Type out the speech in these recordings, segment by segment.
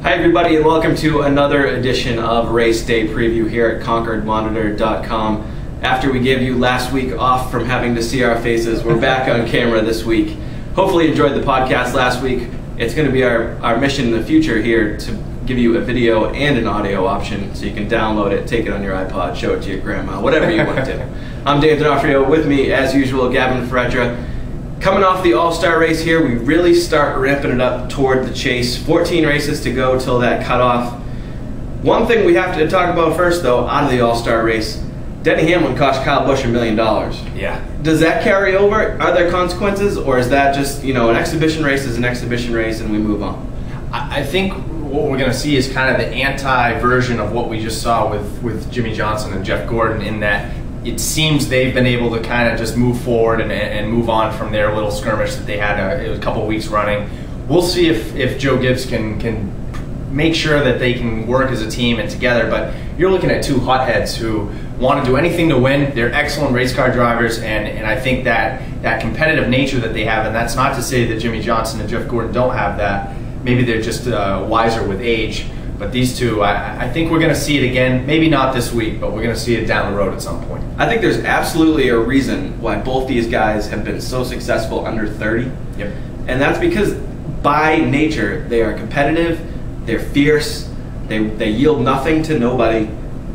Hi everybody, and welcome to another edition of Race Day Preview here at ConcordMonitor.com. After we gave you last week off from having to see our faces, we're back on camera this week. Hopefully you enjoyed the podcast last week. It's going to be our mission in the future here to give you a video and an audio option so you can download it, take it on your iPod, show it to your grandma, whatever you want to. I'm Dave D'Onofrio. With me, as usual, Gavin Ferretra. Coming off the All-Star race here, we really start ramping it up toward the chase. 14 races to go till that cutoff. One thing we have to talk about first, though, out of the All-Star race, Denny Hamlin cost Kyle Busch $1 million. Yeah. Does that carry over? Are there consequences, or is that just, an exhibition race is an exhibition race and we move on? I think what we're going to see is kind of the anti-version of what we just saw with Jimmy Johnson and Jeff Gordon, in that it seems they've been able to kind of just move forward and move on from their little skirmish that they had a couple of weeks running. We'll see if Joe Gibbs can make sure that they can work as a team and together, but you're looking at two hotheads who want to do anything to win. They're excellent race car drivers, and I think that competitive nature that they have, and that's not to say that Jimmy Johnson and Jeff Gordon don't have that. Maybe they're just wiser with age. But these two, I think we're going to see it again. Maybe not this week, but we're going to see it down the road at some point. I think there's absolutely a reason why both these guys have been so successful under 30. Yep. And that's because by nature, they are competitive, they're fierce, they yield nothing to nobody.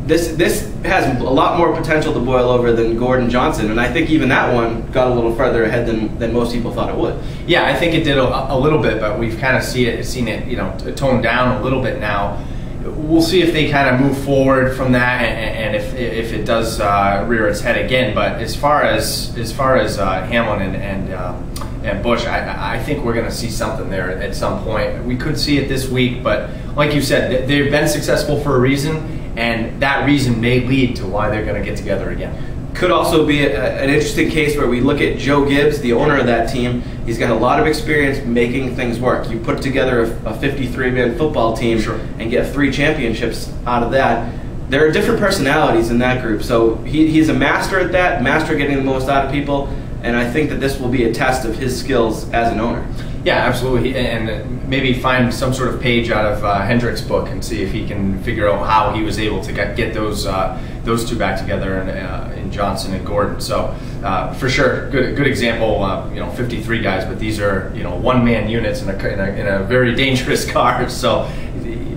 This has a lot more potential to boil over than Gordon Johnson, and I think even that one got a little further ahead than most people thought it would. Yeah, I think it did a little bit, but we've kind of seen it toned down a little bit now. We'll see if they kind of move forward from that, and if it does rear its head again. But as far as Hamlin and Busch, I think we're going to see something there at some point. We could see it this week, but like you said, they've been successful for a reason, and that reason may lead to why they're going to get together again. Could also be an interesting case where we look at Joe Gibbs, the owner of that team. He's got a lot of experience making things work. You put together a 53-man football team, sure, and get 3 championships out of that. There are different personalities in that group, so he's a master at that, master at getting the most out of people, and I think that this will be a test of his skills as an owner. Yeah, absolutely, and maybe find some sort of page out of Hendrick's book and see if he can figure out how he was able to get those two back together in Johnson and Gordon. So for sure, good example. 53 guys, but these are one-man units in a very dangerous car. So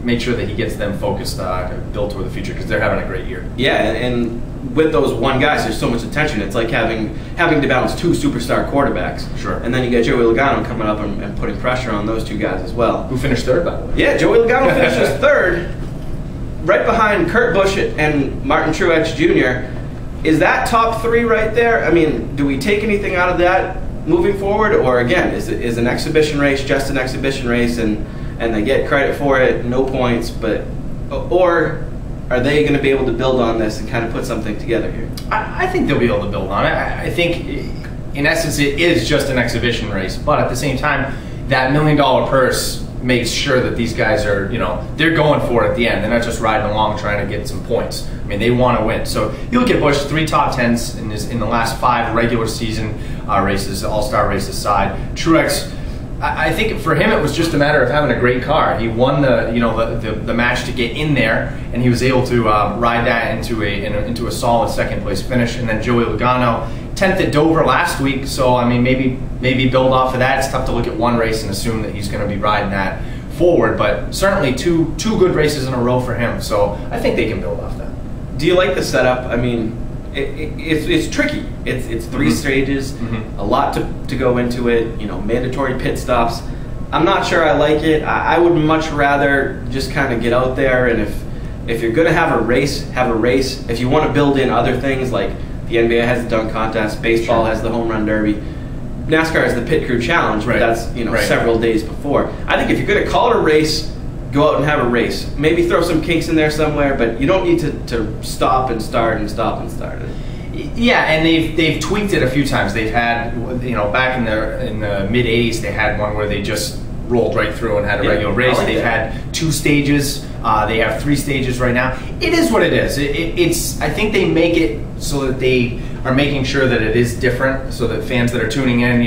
make sure that he gets them focused to build toward the future, because they're having a great year. Yeah, and with those one guys, there's so much attention. It's like having to balance 2 superstar quarterbacks. Sure. And then you get Joey Logano coming up and putting pressure on those 2 guys as well. Who finished third, by the way? Yeah, Joey Logano finishes third, right behind Kurt Busch and Martin Truex Jr. Is that top 3 right there? I mean, do we take anything out of that moving forward, or again, is an exhibition race just an exhibition race and they get credit for it, no points, or are they going to be able to build on this and kind of put something together here? I think they'll be able to build on it. I think, in essence, it is just an exhibition race. But at the same time, that $1 million purse makes sure that these guys are, they're going for it at the end. They're not just riding along trying to get some points. I mean, they want to win. So you look at Busch, 3 top 10s in the last 5 regular season races, all-star races side. Truex, I think for him it was just a matter of having a great car. He won the match to get in there, and he was able to ride that into a solid second place finish. And then Joey Logano, 10th at Dover last week. So I mean, maybe build off of that. It's tough to look at one race and assume that he's going to be riding that forward, but certainly two good races in a row for him. So I think they can build off that. Do you like the setup? I mean, it's tricky. It's 3 stages, a lot to go into it. Mandatory pit stops. I'm not sure I like it. I would much rather just kind of get out there, and if you're going to have a race, have a race. If you want to build in other things, like the NBA has the dunk contest, baseball has the home run derby, NASCAR has the pit crew challenge, but that's several days before. I think if you're going to call it a race, go out and have a race. Maybe throw some kinks in there somewhere, but you don't need to stop and start and stop and start it. Yeah, and they've tweaked it a few times. They've had, back in the mid '80s, they had one where they just rolled right through and had a regular race. They've had 2 stages. They have 3 stages right now. It is what it is. It's. I think they make it so that they are making sure that it is different, so that fans that are tuning in,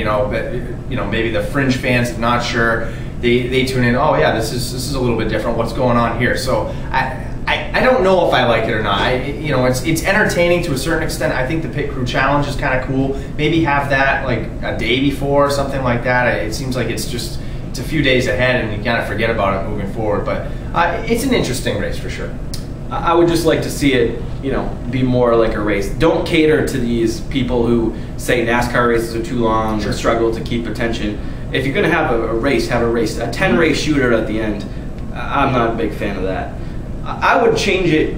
maybe the fringe fans not sure, they tune in. Oh yeah, this is a little bit different. What's going on here? So I don't know if I like it or not. It's entertaining to a certain extent. I think the pit crew challenge is kind of cool. Maybe have that like a day before or something like that. It seems like it's a few days ahead and you kind of forget about it moving forward. But it's an interesting race for sure. I would just like to see it, be more like a race. Don't cater to these people who say NASCAR races are too long and struggle to keep attention. If you're going to have a race, have a race. A 10-race shooter at the end, I'm not a big fan of that. I would change it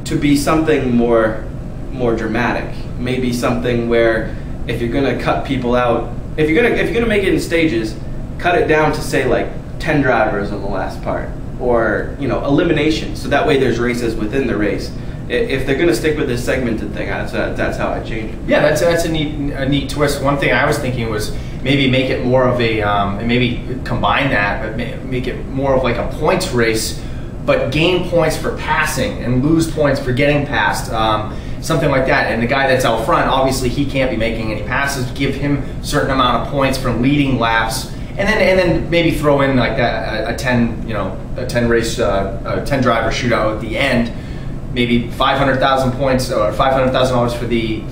to be something more dramatic. Maybe something where if you're going to cut people out, if you're going to make it in stages, cut it down to say like 10 drivers on the last part. Or elimination, so that way there's races within the race. If they're going to stick with this segmented thing, that's how I change it. Yeah, that's a neat twist. One thing I was thinking was maybe make it more of a maybe combine that, but make it more of like a points race, but gain points for passing and lose points for getting past. Something like that. And the guy that's out front, obviously he can't be making any passes. Give him a certain amount of points from leading laps. And then maybe throw in like that a 10 driver shootout at the end, maybe 500,000 points or $500,000 for the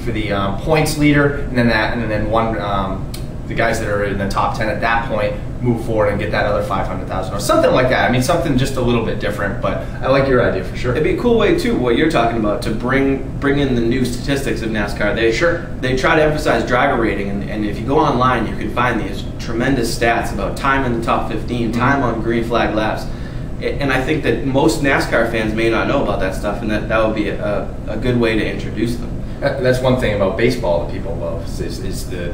points leader, and then the guys that are in the top 10 at that point move forward and get that other 500,000 or something like that. I mean, something just a little bit different, but I like your idea for sure. It'd be a cool way too, what you're talking about, to bring in the new statistics of NASCAR. They try to emphasize driver rating, and if you go online, you can find these tremendous stats about time in the top 15, time on green flag laps. And I think that most NASCAR fans may not know about that stuff, and that would be a good way to introduce them. That's one thing about baseball that people love is the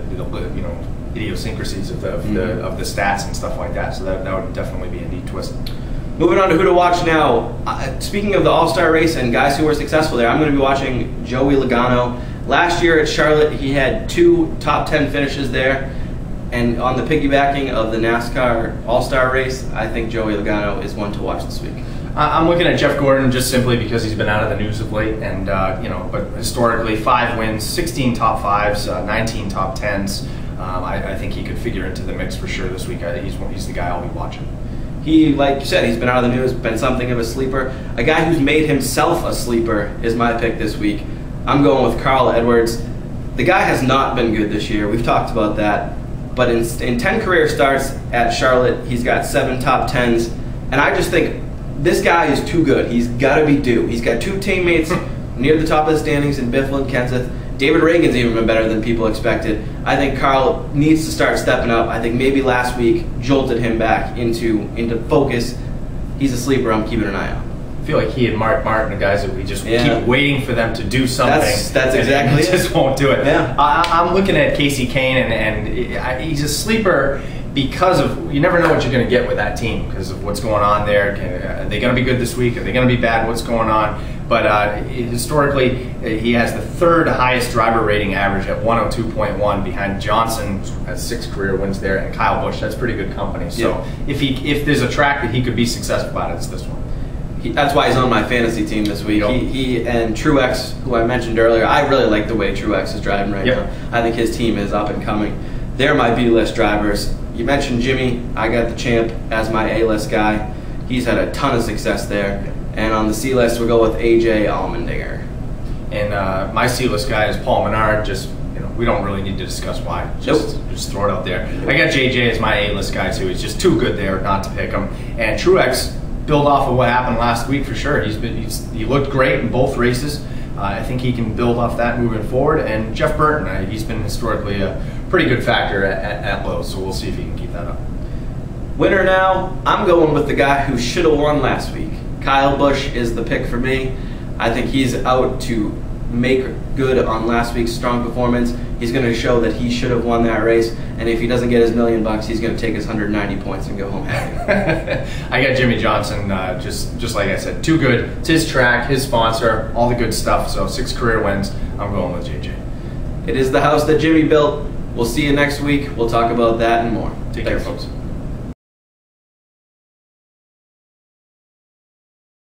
idiosyncrasies of the stats and stuff like that. So that would definitely be a neat twist. Moving on to who to watch now. Speaking of the All-Star race and guys who were successful there, I'm going to be watching Joey Logano. Last year at Charlotte, he had 2 top 10 finishes there. And on the piggybacking of the NASCAR All-Star race, I think Joey Logano is one to watch this week. I'm looking at Jeff Gordon just simply because he's been out of the news of late, and but historically 5 wins, 16 top 5s, 19 top 10s. I think he could figure into the mix for sure this week. He's the guy I'll be watching. He, like you said, he's been out of the news, been something of a sleeper. A guy who's made himself a sleeper is my pick this week. I'm going with Carl Edwards. The guy has not been good this year. We've talked about that. But in 10 career starts at Charlotte, he's got 7 top 10s. And I just think this guy is too good. He's got to be due. He's got 2 teammates near the top of the standings in Biffle and Kenseth. David Reagan's even been better than people expected. I think Carl needs to start stepping up. I think maybe last week jolted him back into focus. He's a sleeper I'm keeping an eye on. I feel like he and Mark Martin are guys that we just keep waiting for them to do something. That's exactly it. Just won't do it. Yeah. I'm looking at Casey Kane, and he's a sleeper because of, you never know what you're going to get with that team because of what's going on there. Are they going to be good this week? Are they going to be bad? What's going on? But historically, he has the 3rd highest driver rating average at 102.1 behind Johnson, who has 6 career wins there, and Kyle Busch. That's pretty good company. So if there's a track that he could be successful at, it's this one. That's why he's on my fantasy team this week. Yep. He and Truex, who I mentioned earlier, I really like the way Truex is driving right now. I think his team is up and coming. They're my B-list drivers. You mentioned Jimmy. I got the champ as my A-list guy. He's had a ton of success there. And on the C-list, we'll go with AJ Allmendinger. And my C-list guy is Paul Menard. Just, we don't really need to discuss why. Just throw it out there. I got JJ as my A-list guy too. He's just too good there not to pick him. And Truex, build off of what happened last week for sure. He looked great in both races. I think he can build off that moving forward. And Jeff Burton, he's been historically a pretty good factor at Lowe's, so we'll see if he can keep that up. Winner now, I'm going with the guy who should have won last week. Kyle Busch is the pick for me. I think he's out to make good on last week's strong performance. He's going to show that he should have won that race, and if he doesn't get his $1 million, he's going to take his 190 points and go home happy. I got Jimmy Johnson, just like I said, too good. It's his track, his sponsor, all the good stuff. So 6 career wins. I'm going with JJ. It is the house that Jimmy built. We'll see you next week. We'll talk about that and more. Take care, folks.